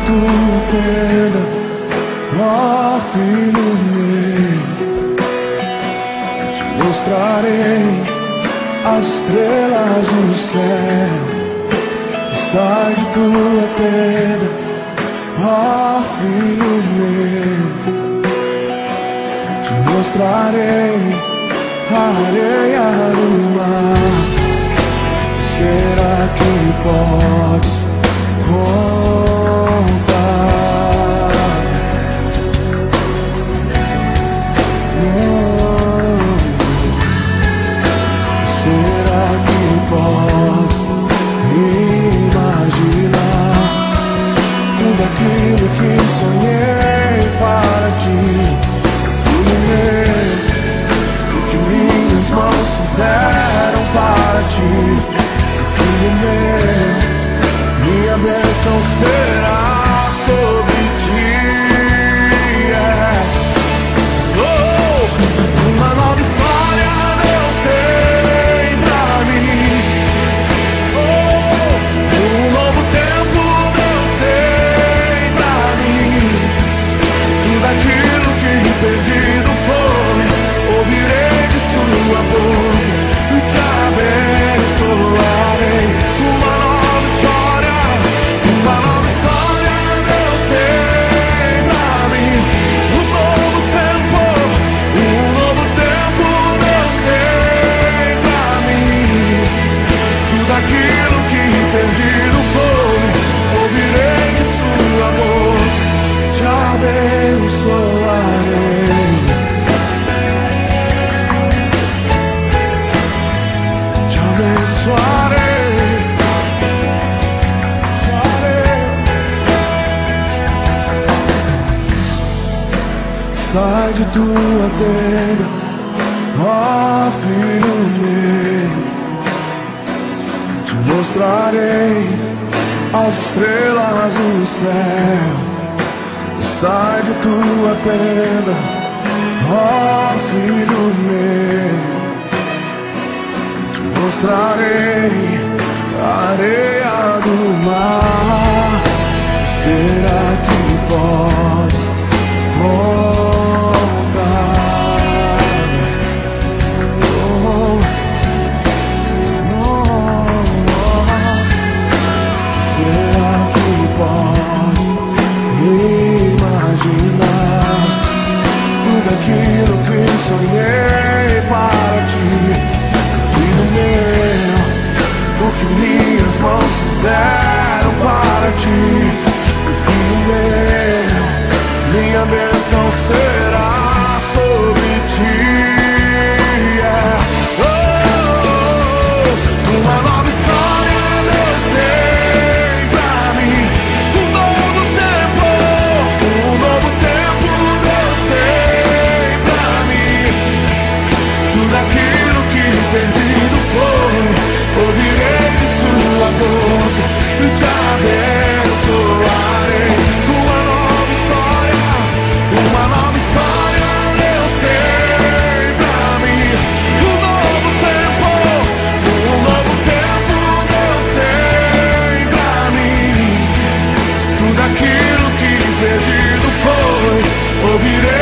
tua tenda, ó filho meu, te mostrarei as estrelas no céu. Sai de tua tenda, ó filho meu, te mostrarei a areia do mar. Será que podes contar? Será que podes imaginar tudo aquilo que sonhei para ti, filho meu? O que minhas mãos fizeram para ti, filho meu, minha bênção será sobre ti. Uma nova história Deus tem pra mim. Um novo tempo Deus tem pra mim. Tudo aquilo que perdido foi, ouvirei de sua boca e te abençoarei. Uma nova história Deus tem pra mim. Um novo tempo Deus tem pra mim. Tudo aquilo que perdido foi, ouvirei de sua boca, te abençoarei. Te abençoarei. Sai de tua tenda, ó filho meu, te mostrarei as estrelas do céu. Sai de tua tenda, ó filho meu, te mostrarei a areia do mar. Será que podes contar? Será que podes imaginar tudo aquilo que sonhei para ti, filho meu? O que minhas mãos fizeram para ti, filho meu, minha bênção será sobre ti. Uma nova história Deus tem pra mim. Um novo tempo Deus tem pra mim. Tudo aquilo que perdido foi, ouvirei de sua boca e te abençoarei. Uma nova história Deus tem pra mim. Um novo tempo Deus tem pra mim. Tudo aquilo que perdido foi, ouvirei